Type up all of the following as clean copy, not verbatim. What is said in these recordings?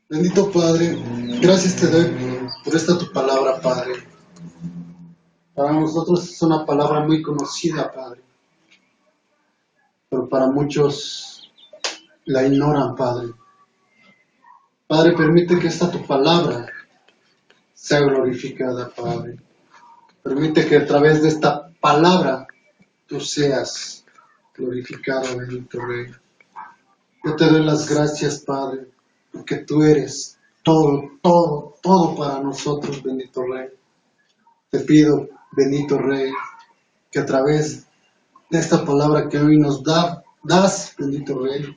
Bendito Padre, gracias te doy por esta tu palabra, Padre. Para nosotros es una palabra muy conocida, Padre, pero para muchos la ignoran, Padre. Padre, permite que esta tu palabra sea glorificada, Padre. Permite que a través de esta palabra tú seas glorificado, bendito Rey. Yo te doy las gracias, Padre, porque tú eres todo para nosotros, bendito Rey. Te pido, bendito Rey, que a través de esta palabra que hoy nos das, bendito Rey,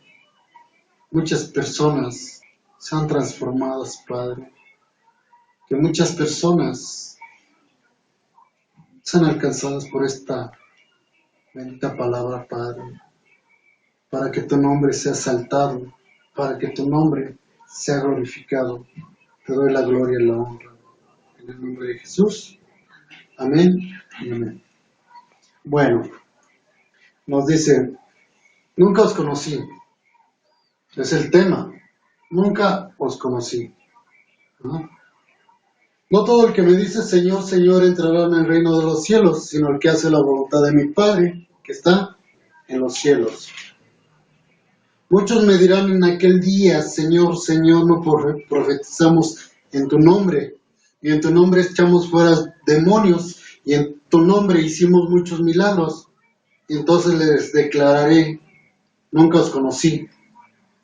muchas personas sean transformadas, Padre. Que muchas personas sean alcanzadas por esta bendita palabra, Padre. Para que tu nombre sea exaltado, para que tu nombre sea glorificado. Te doy la gloria y la honra. En el nombre de Jesús. Amén y amén. Bueno, nos dice, nunca os conocí. Es el tema. Nunca os conocí. ¿No? No todo el que me dice Señor, Señor entrará en el reino de los cielos, sino el que hace la voluntad de mi Padre, que está en los cielos. Muchos me dirán en aquel día, Señor, Señor, no profetizamos en tu nombre, y en tu nombre echamos fuera demonios, y en tu nombre hicimos muchos milagros. Y entonces les declararé, nunca os conocí,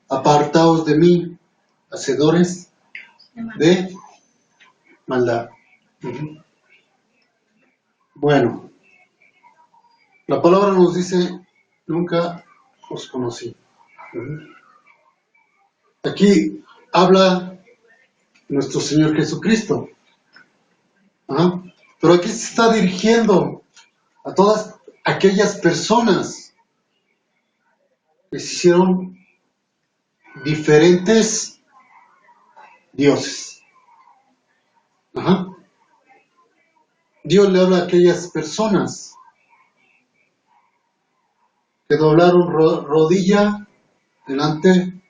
apartaos de mí, hacedores de maldad. Bueno, la palabra nos dice, nunca os conocí. Aquí habla nuestro Señor Jesucristo. Pero aquí se está dirigiendo a todas aquellas personas que se hicieron diferentes dioses. Dios le habla a aquellas personas que doblaron rodilla delante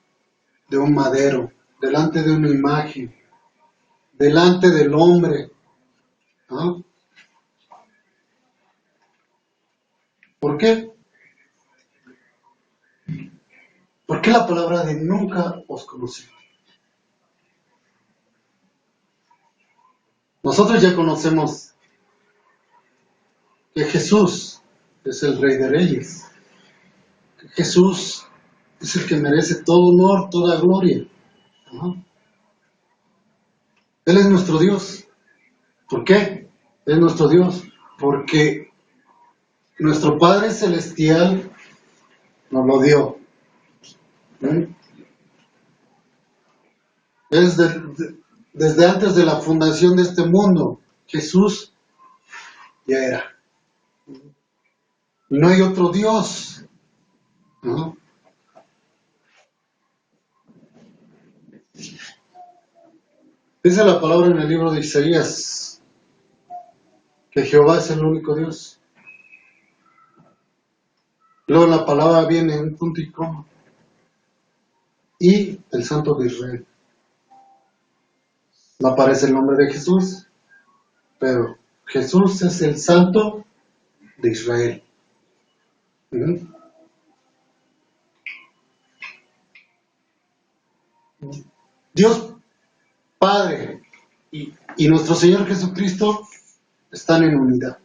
de un madero, delante de una imagen, delante del hombre. ¿Por qué? ¿Por qué la palabra de nunca os conocí? Nosotros ya conocemos que Jesús es el Rey de Reyes. Que Jesús es el que merece todo honor, toda gloria. Él es nuestro Dios. ¿Por qué? Es nuestro Dios. Porque nuestro Padre Celestial nos lo dio. Desde antes de la fundación de este mundo, Jesús ya era. No hay otro Dios. Dice la palabra en el libro de Isaías que Jehová es el único Dios. Luego la palabra viene en un punto y coma. Y el Santo de Israel. No aparece el nombre de Jesús, pero Jesús es el Santo de Israel. Dios Padre y nuestro Señor Jesucristo están en unidad.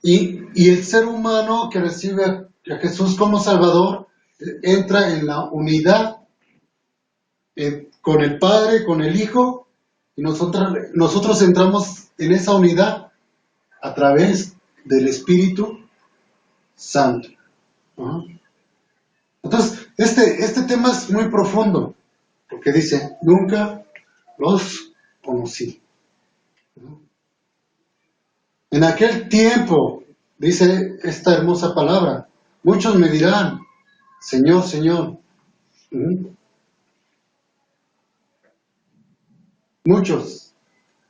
Y el ser humano que recibe a Jesús como Salvador entra en la unidad con el Padre, con el Hijo, y nosotros entramos en esa unidad a través del Espíritu Santo. Entonces, este tema es muy profundo, porque dice, nunca los conocí. En aquel tiempo, dice esta hermosa palabra, muchos me dirán, Señor, Señor. Muchos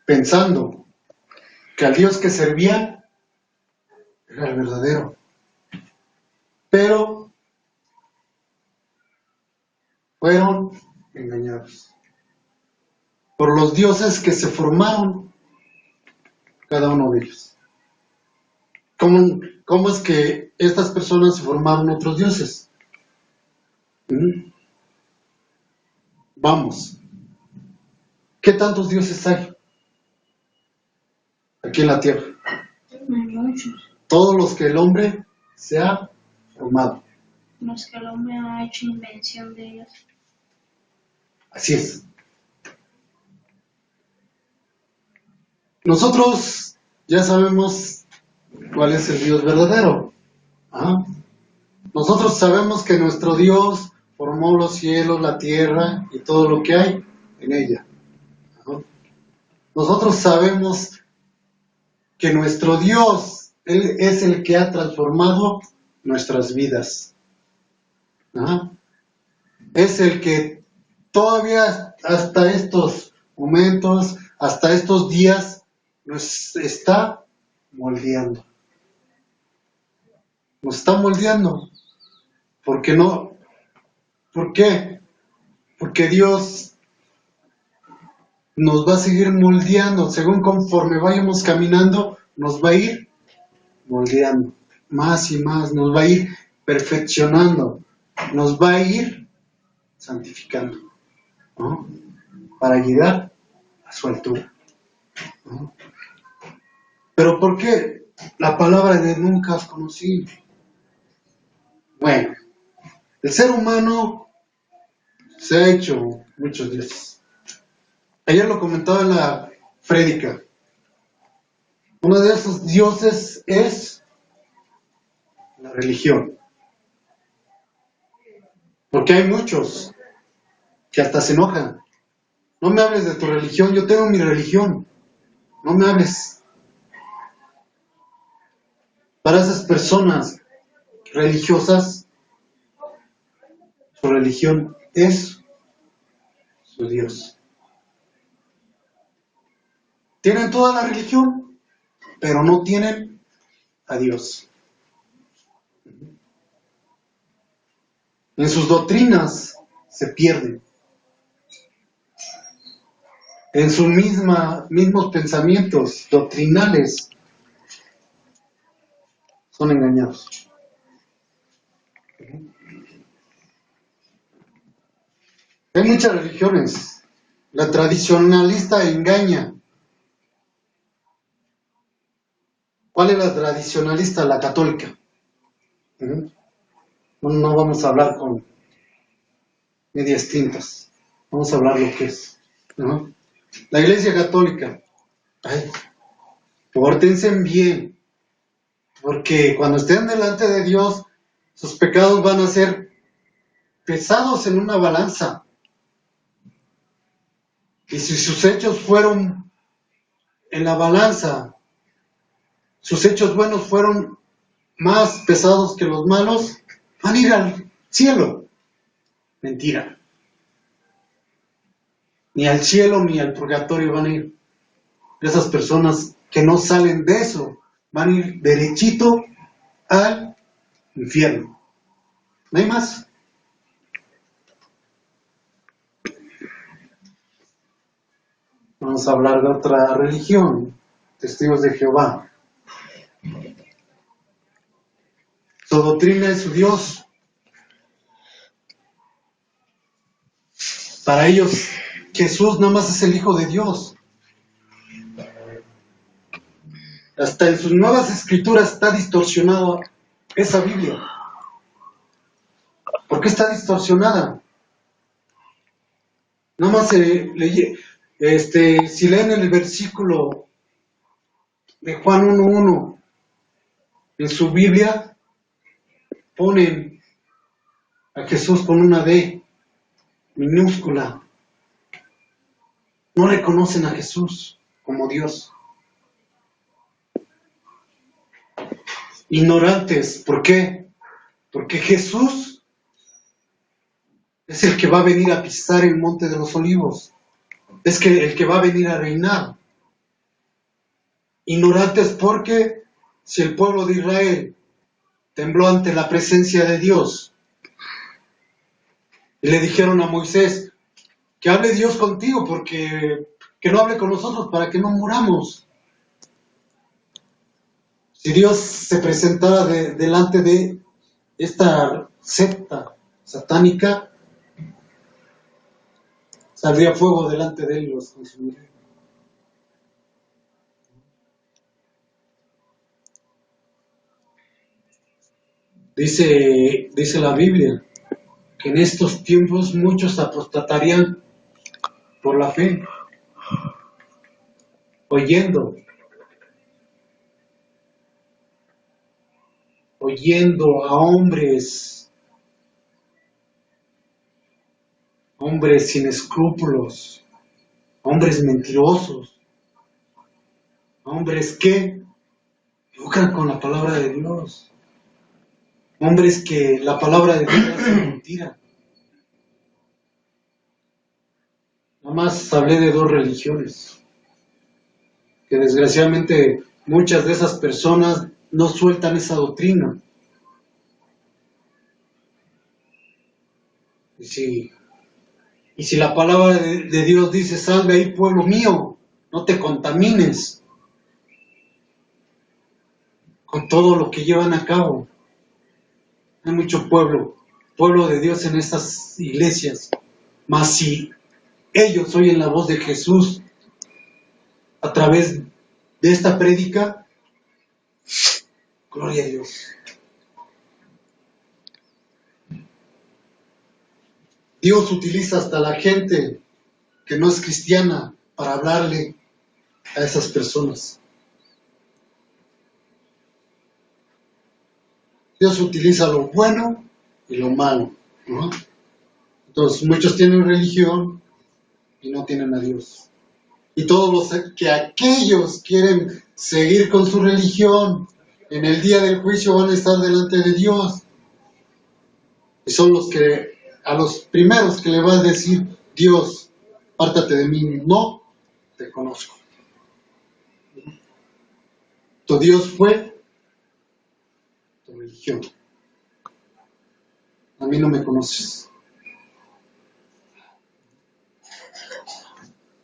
pensando que al Dios que servían era el verdadero. Pero fueron engañados por los dioses que se formaron cada uno de ellos. ¿Cómo es que estas personas se formaron otros dioses? Vamos, ¿qué tantos dioses hay aquí en la tierra? Muchos. Todos los que el hombre se ha formado. Los que el hombre ha hecho invención de ellos. Así es. Nosotros ya sabemos cuál es el Dios verdadero. ¿Ah? Nosotros sabemos que nuestro Dios formó los cielos, la tierra y todo lo que hay en ella. ¿Ah? Nosotros sabemos que nuestro Dios, Él es el que ha transformado nuestras vidas. ¿Ah? Es el que todavía hasta estos momentos, hasta estos días, nos está moldeando. Nos está moldeando. ¿Por qué no? ¿Por qué? Porque Dios nos va a seguir moldeando. Según conforme vayamos caminando, nos va a ir moldeando. Más y más. Nos va a ir perfeccionando. Nos va a ir santificando. ¿No? Para llegar a su altura. ¿No? Pero ¿por qué la palabra de nunca has conocido? Bueno, el ser humano se ha hecho muchos dioses. Ayer lo comentaba en la prédica. Uno de esos dioses es la religión. Porque hay muchos que hasta se enojan. No me hables de tu religión, yo tengo mi religión. No me hables. Para esas personas religiosas, su religión es su Dios. Tienen toda la religión, pero no tienen a Dios. En sus doctrinas se pierden. En sus mismos pensamientos doctrinales son engañados. Hay muchas religiones. La tradicionalista engaña. ¿Cuál es la tradicionalista? La católica. No vamos a hablar con medias tintas. Vamos a hablar lo que es. ¿No? La Iglesia Católica. Ay, pórtense bien. Porque cuando estén delante de Dios, sus pecados van a ser pesados en una balanza. Y si sus hechos fueron en la balanza, sus hechos buenos fueron más pesados que los malos, van a ir al cielo. Mentira. Ni al cielo ni al purgatorio van a ir. Esas personas que no salen de eso van a ir derechito al infierno. No hay más. Vamos a hablar de otra religión, Testigos de Jehová. Su doctrina es su Dios. Para ellos, Jesús nada más es el Hijo de Dios. Hasta en sus nuevas escrituras está distorsionada esa Biblia. ¿Por qué está distorsionada? Nada más si leen el versículo de Juan 1:1 en su Biblia, ponen a Jesús con una D minúscula. No reconocen a Jesús como Dios. Ignorantes. ¿Por qué? Porque Jesús es el que va a venir a pisar el monte de los olivos. Es el que va a venir a reinar. Ignorantes porque si el pueblo de Israel tembló ante la presencia de Dios, Y le dijeron a Moisés, que hable Dios contigo, porque que no hable con nosotros para que no muramos. Si Dios se presentara delante de esta secta satánica, saldría fuego delante de él y los consumiría. Dice la Biblia que en estos tiempos muchos apostatarían por la fe, oyendo a hombres sin escrúpulos, hombres mentirosos, hombres que lucran con la palabra de Dios, hombres que la palabra de Dios es mentira. Nada más hablé de dos religiones, que desgraciadamente muchas de esas personas no sueltan esa doctrina. Y si la palabra de Dios dice, sal de ahí, pueblo mío, no te contamines con todo lo que llevan a cabo. Hay mucho pueblo de Dios en estas iglesias, mas si ellos oyen la voz de Jesús a través de esta prédica, gloria a Dios. Dios utiliza hasta la gente que no es cristiana para hablarle a esas personas. Dios utiliza lo bueno y lo malo, ¿no? Entonces, muchos tienen religión y no tienen a Dios. Y todos aquellos quieren seguir con su religión, en el día del juicio van a estar delante de Dios. Y son a los primeros que le va a decir, Dios, apártate de mí, no te conozco. Tu Dios fue tu religión. A mí no me conoces.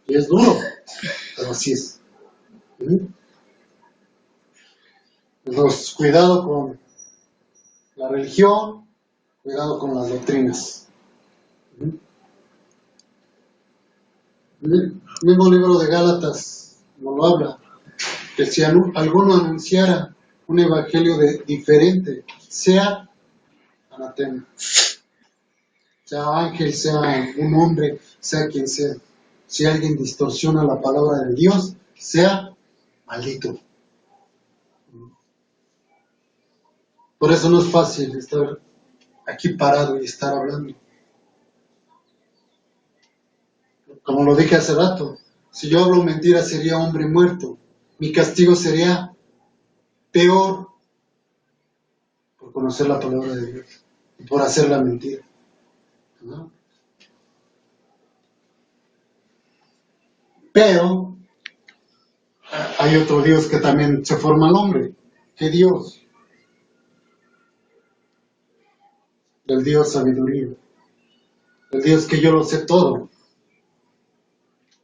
Y es duro, pero así es. Entonces, cuidado con la religión, cuidado con las doctrinas. El mismo libro de Gálatas nos lo habla, que si alguno anunciara un evangelio diferente, sea anatema, sea ángel, sea un hombre, sea quien sea. Si alguien distorsiona la palabra de Dios, sea maldito. Por eso no es fácil estar aquí parado y estar hablando. Como lo dije hace rato, si yo hablo mentira sería hombre muerto. Mi castigo sería peor por conocer la palabra de Dios y por hacer la mentira, ¿no? Pero hay otro Dios que también se forma al hombre. ¿Qué Dios? El Dios sabiduría. El Dios que yo lo sé todo.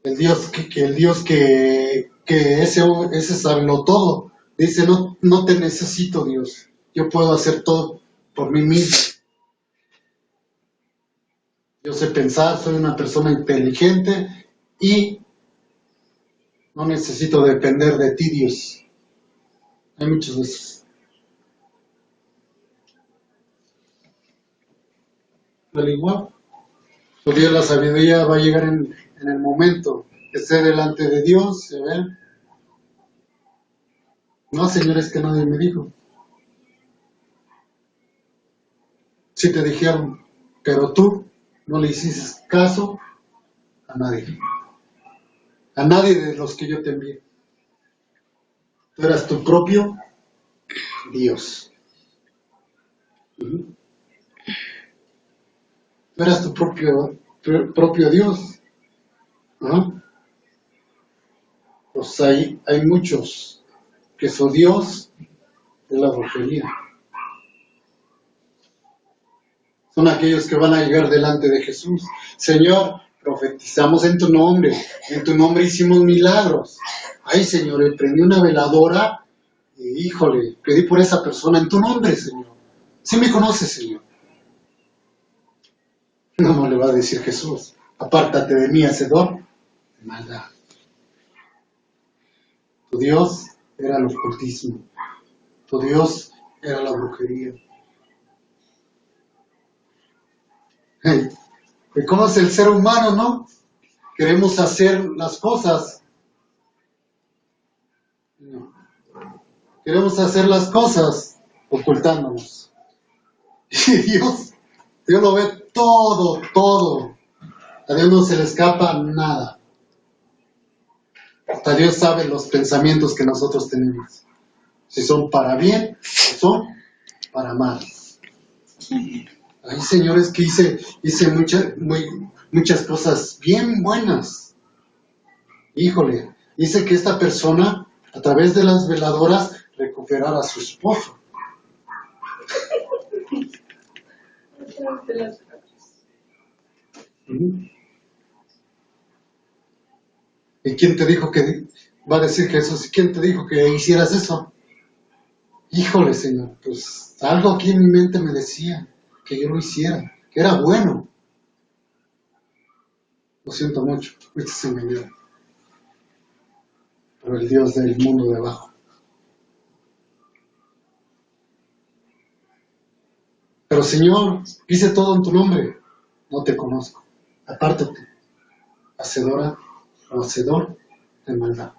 El Dios que ese sabe todo. Dice, no te necesito, Dios. Yo puedo hacer todo por mí mismo. Yo sé pensar, soy una persona inteligente y no necesito depender de ti, Dios. Hay muchos de esos. Al igual, todavía la sabiduría va a llegar en el momento que esté delante de Dios, ¿se ven? No, señores, que nadie me dijo. Sí te dijeron, pero tú no le hiciste caso a nadie. A nadie de los que yo te envié. Tú eras tu propio Dios. Tú eras tu propio Dios. ¿No? Pues hay muchos que su Dios es la brujería. Son aquellos que van a llegar delante de Jesús. Señor, profetizamos en tu nombre hicimos milagros. Ay, Señor, prendí una veladora y, híjole, pedí por esa persona en tu nombre, Señor. Sí me conoces, Señor. No le va a decir Jesús, apártate de mí, hacedor de maldad. Tu Dios era el ocultismo. Tu Dios era la brujería. Hey, ¿cómo es el ser humano, no? Queremos hacer las cosas. No. Queremos hacer las cosas ocultándonos. Y Dios lo ve todo, todo. A Dios no se le escapa nada. Hasta Dios sabe los pensamientos que nosotros tenemos. Si son para bien o son para mal. Hay señores que hice muchas cosas bien buenas. Híjole, hice que esta persona, a través de las veladoras, recuperara a su esposo. ¿Y quién te dijo que va a decir Jesús? ¿Y quién te dijo que hicieras eso? Híjole, Señor, pues algo aquí en mi mente me decía que yo lo hiciera, que era bueno. Lo siento mucho, este se me dio. Pero el Dios del mundo de abajo. Pero Señor, hice todo en tu nombre, no te conozco. Apártate, hacedora o hacedor de maldad.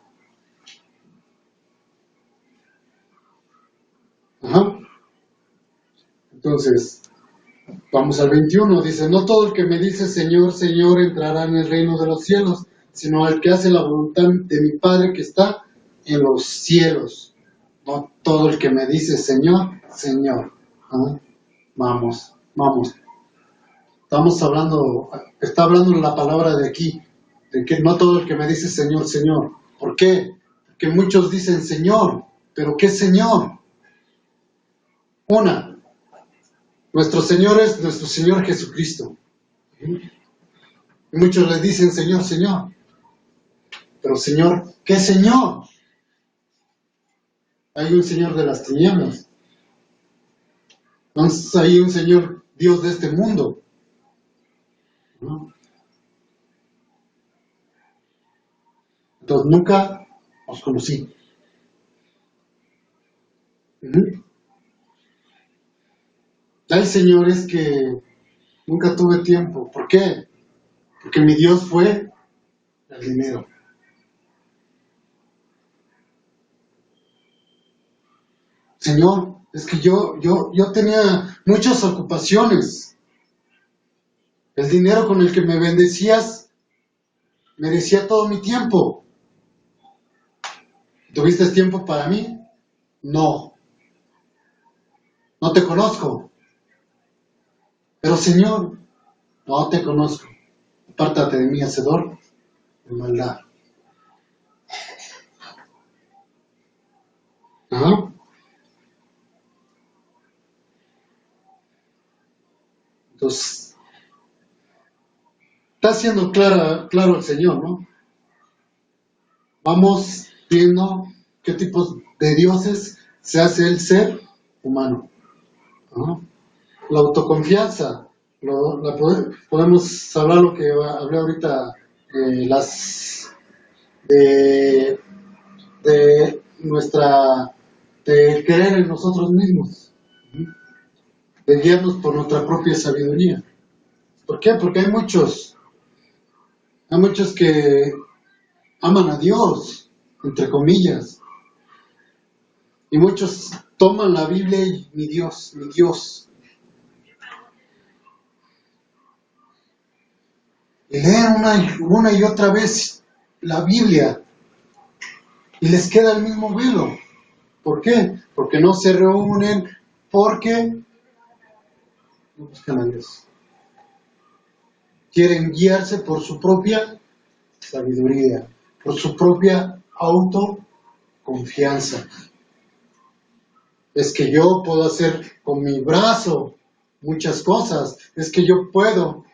Ajá. Entonces, vamos al 21, dice, no todo el que me dice Señor, Señor entrará en el reino de los cielos, sino el que hace la voluntad de mi Padre que está en los cielos. No todo el que me dice Señor, Señor. ¿Ah? Vamos. Está hablando la palabra de aquí, de que no todo el que me dice Señor, Señor. ¿Por qué? Porque muchos dicen Señor, pero ¿qué Señor? Nuestro Señor es nuestro Señor Jesucristo. Y muchos le dicen Señor, Señor. Pero Señor, ¿qué Señor? Hay un Señor de las tinieblas. Entonces hay un Señor Dios de este mundo. ¿No? Entonces nunca os conocí. Hay señores que nunca tuve tiempo. ¿Por qué? Porque mi Dios fue el dinero. Señor, es que yo tenía muchas ocupaciones. El dinero con el que me bendecías merecía todo mi tiempo. ¿Tuviste tiempo para mí? No. No te conozco. Pero Señor, no te conozco. Apártate de mí, hacedor de maldad. ¿Ah? Entonces, está siendo claro el Señor, ¿no? Vamos viendo qué tipos de dioses se hace el ser humano. ¿No? La autoconfianza, podemos hablar lo que hablé ahorita, de creer en nosotros mismos, de guiarnos por nuestra propia sabiduría. ¿Por qué? Porque hay muchos que aman a Dios, entre comillas, y muchos toman la Biblia y mi Dios, y leen una y otra vez la Biblia y les queda el mismo velo. ¿Por qué? Porque no se reúnen, porque no buscan a Dios. Quieren guiarse por su propia sabiduría, por su propia autoconfianza. Es que yo puedo hacer con mi brazo muchas cosas. Es que yo puedo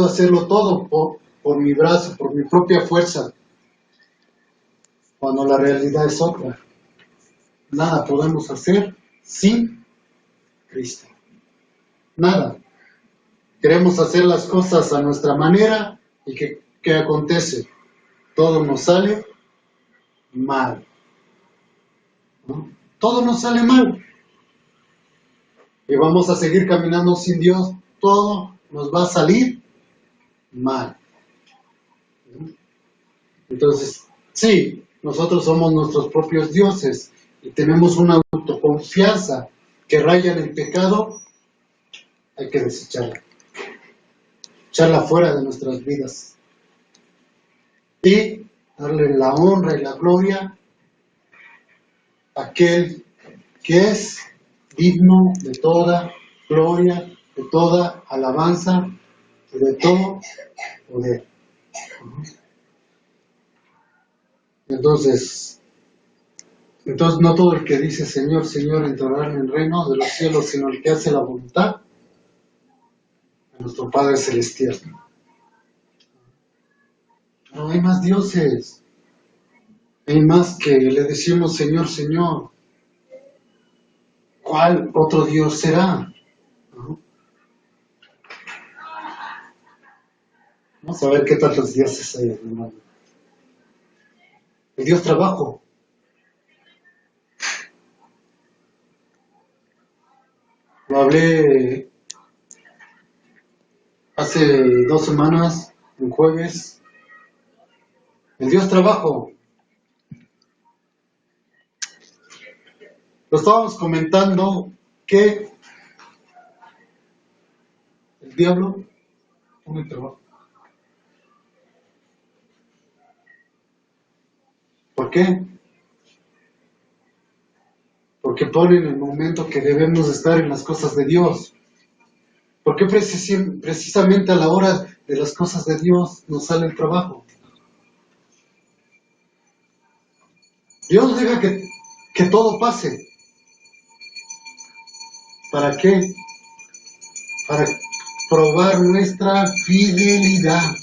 hacerlo todo por mi brazo, por mi propia fuerza, cuando la realidad es otra. Nada podemos hacer sin Cristo. Nada. Queremos hacer las cosas a nuestra manera y ¿qué acontece? Todo nos sale mal. ¿No? Todo nos sale mal. Y vamos a seguir caminando sin Dios. Todo nos va a salir mal. ¿No? Entonces, sí, nosotros somos nuestros propios dioses y tenemos una autoconfianza que raya en el pecado. Hay que desecharla. Echarla fuera de nuestras vidas. Y darle la honra y la gloria a aquel que es digno de toda gloria, de toda alabanza y de todo poder. Entonces no todo el que dice Señor, Señor entrará en el reino de los cielos, sino el que hace la voluntad de nuestro Padre Celestial. No hay más dioses, hay más que le decimos Señor, Señor. ¿Cuál otro Dios será? ¿No? Vamos a ver qué tantos dioses hay, hermano. El Dios trabajo. Lo hablé hace 2 semanas, un jueves. El Dios trabajo. Lo estábamos comentando que el diablo pone trabajo. ¿Por qué? Porque pone en el momento que debemos estar en las cosas de Dios. ¿Por qué precisamente a la hora de las cosas de Dios nos sale el trabajo? Dios deja que todo pase. ¿Para qué? Para probar nuestra fidelidad.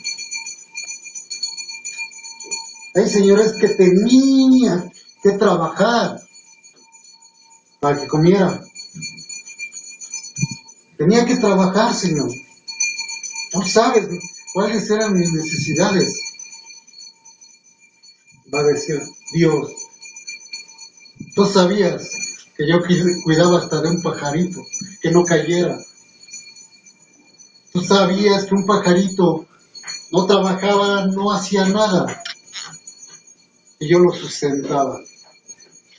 Hay señores que tenían que trabajar para que comiera. Tenía que trabajar, Señor. Tú sabes cuáles eran mis necesidades. Va a decir Dios. Tú sabías que yo cuidaba hasta de un pajarito, que no cayera. Tú sabías que un pajarito no trabajaba, no hacía nada. Y yo lo sustentaba.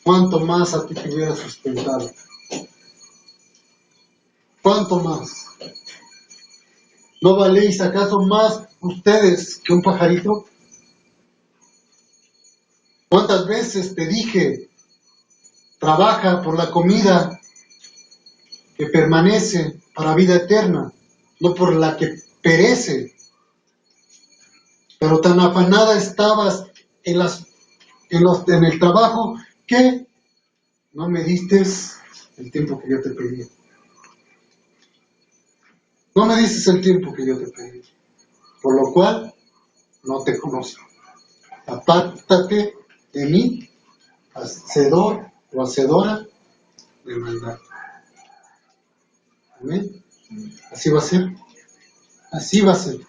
¿Cuánto más a ti te hubiera sustentado? ¿Cuánto más? ¿No valéis acaso más ustedes que un pajarito? ¿Cuántas veces te dije, trabaja por la comida que permanece para vida eterna, no por la que perece? Pero tan afanada estabas en el trabajo que no me diste el tiempo que yo te pedí. No me diste el tiempo que yo te pedí. Por lo cual, no te conozco. Apártate de mí, hacedor o hacedora de maldad. Amén. Así va a ser. Así va a ser.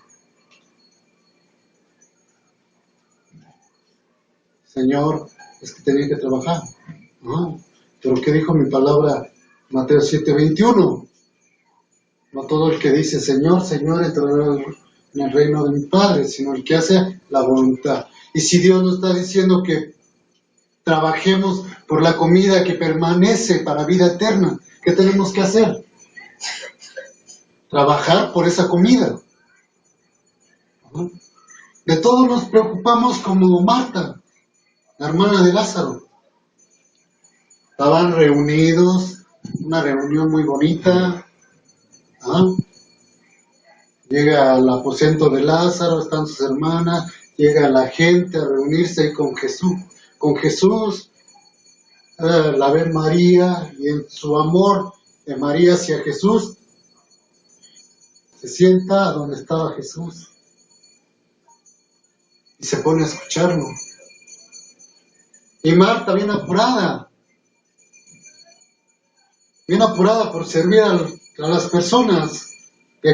Señor, es que tenía que trabajar. No. Pero ¿qué dijo mi palabra? Mateo 7:21. No todo el que dice Señor, Señor entrará en el reino de mi Padre, sino el que hace la voluntad. Y si Dios nos está diciendo que trabajemos por la comida que permanece para vida eterna, ¿qué tenemos que hacer? Trabajar por esa comida. De todo nos preocupamos como Marta, la hermana de Lázaro. Estaban reunidos, una reunión muy bonita. Llega al aposento de Lázaro, están sus hermanas, llega la gente a reunirse ahí con Jesús. Con Jesús, la ve María y en su amor, de María hacia Jesús, se sienta donde estaba Jesús y se pone a escucharlo. Y Marta, bien apurada por servir a las personas y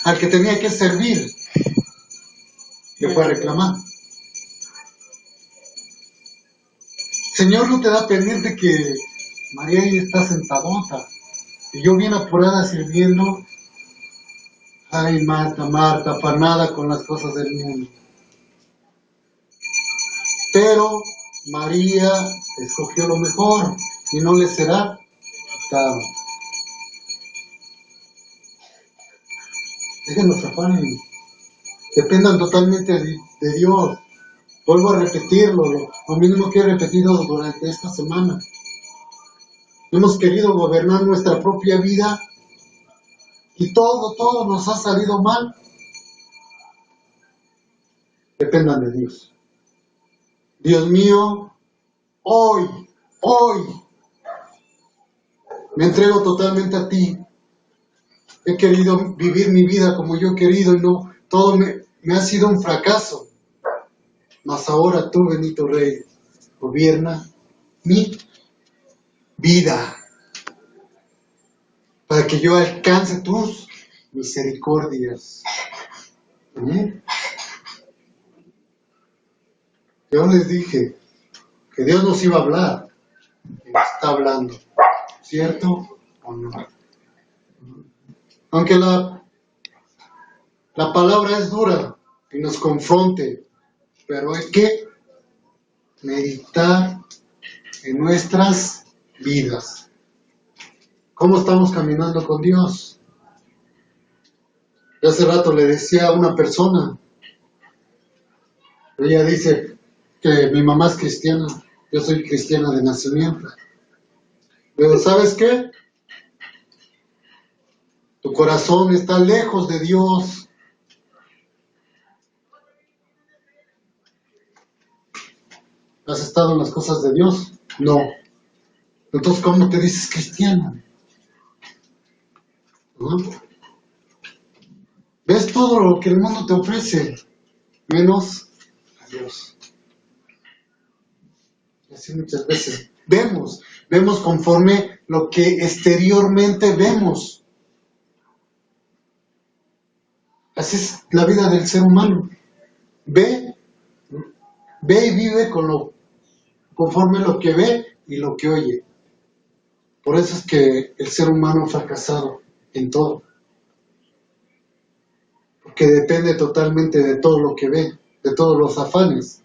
al que tenía que servir, le fue a reclamar. Señor, ¿no te da pendiente que María ahí está sentadota y yo bien apurada sirviendo? Ay, Marta, Marta, afanada con las cosas del mundo. Pero María escogió lo mejor y no le será quitado. Dejen los afanes, dependan totalmente de Dios. Vuelvo a repetirlo, lo mismo que he repetido durante esta semana. Hemos querido gobernar nuestra propia vida y todo nos ha salido mal. Dependan de Dios. Dios mío, hoy, me entrego totalmente a ti. He querido vivir mi vida como yo he querido y no, todo me ha sido un fracaso. Mas ahora tú, bendito Rey, gobierna mi vida para que yo alcance tus misericordias. ¿Mm? Yo les dije que Dios nos iba a hablar. Y está hablando. ¿Cierto o no? Aunque la palabra es dura y nos confronte, pero hay que meditar en nuestras vidas. ¿Cómo estamos caminando con Dios? Yo hace rato le decía a una persona, ella dice que mi mamá es cristiana, yo soy cristiana de nacimiento. Pero ¿sabes qué? Tu corazón está lejos de Dios. ¿Has estado en las cosas de Dios? No. Entonces, ¿cómo te dices cristiana? ¿No? ¿Ves todo lo que el mundo te ofrece? Menos a Dios. Y así muchas veces vemos conforme lo que exteriormente vemos. Así es la vida del ser humano. Ve y vive conforme lo que ve y lo que oye. Por eso es que el ser humano ha fracasado en todo. Porque depende totalmente de todo lo que ve, de todos los afanes.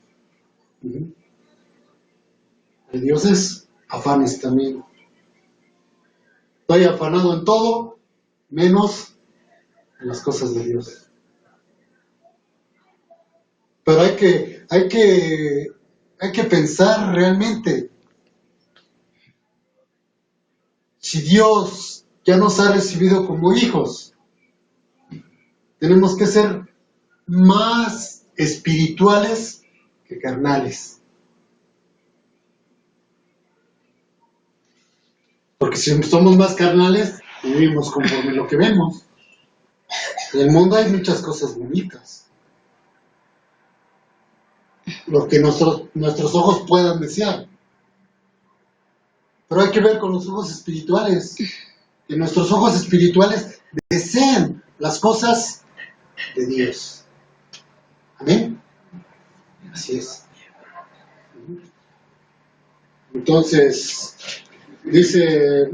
El Dios es afanes también. Estoy afanado en todo, menos en las cosas de Dios. Pero hay que pensar realmente. Si Dios ya nos ha recibido como hijos, tenemos que ser más espirituales que carnales. Porque si somos más carnales, vivimos conforme lo que vemos. En el mundo hay muchas cosas bonitas. Lo que nuestros ojos puedan desear. Pero hay que ver con los ojos espirituales. Que nuestros ojos espirituales deseen las cosas de Dios. Amén. Así es. Entonces, dice,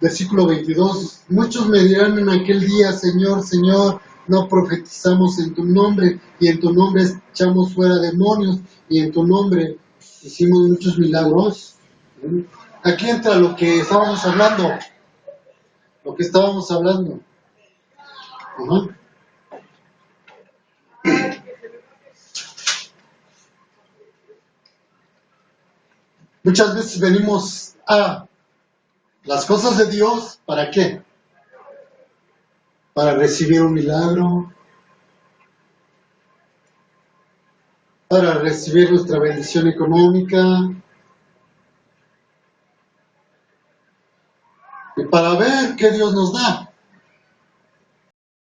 versículo 22, muchos me dirán en aquel día, Señor, Señor, no profetizamos en tu nombre, y en tu nombre echamos fuera demonios, y en tu nombre hicimos muchos milagros. Aquí entra lo que estábamos hablando. Ajá. Muchas veces venimos a las cosas de Dios, ¿para qué? Para recibir un milagro, para recibir nuestra bendición económica. para ver qué Dios nos da.